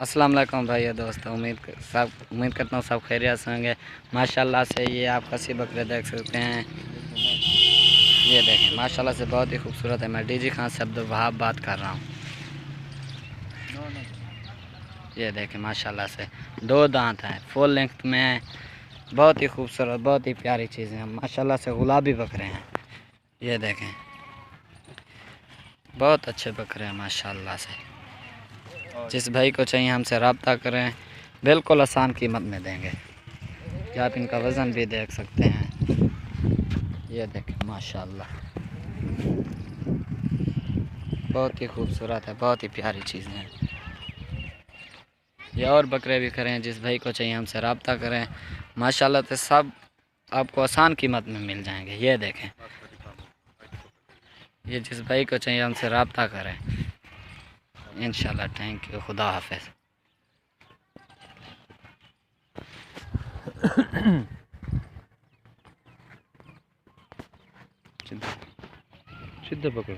अस्सलाम वालेकुम भाई दोस्तों, उम्मीद करता हूँ सब खैरियत से होंगे। माशाल्लाह से ये आप खसी बकरे देख सकते हैं। ये देखें माशाल्लाह से बहुत ही खूबसूरत है। मैं डीजी खान से अब्दुल वहाब बात कर रहा हूँ। ये देखें माशाल्लाह से 2 दांत हैं, फुल लेंथ में है। बहुत ही खूबसूरत, बहुत ही प्यारी चीज़ें हैं माशाल्लाह से। गुलाबी बकरे हैं, ये देखें बहुत अच्छे बकरे हैं माशाल्लाह से। जिस भाई को चाहिए हमसे रब्ता करें, बिल्कुल आसान कीमत में देंगे। या आप इनका वज़न भी देख सकते हैं। ये देखें माशाल्लाह बहुत ही खूबसूरत है, बहुत ही प्यारी चीज़ें हैं। ये और बकरे भी करें, जिस भाई को चाहिए हमसे रब्ता करें। माशाल्लाह से सब आपको आसान कीमत में मिल जाएंगे। ये देखें, ये जिस भाई को चाहिए हमसे रब्ता करें इंशाल्लाह। थैंक यू, खुदा हाफिज़। सीधा पकड़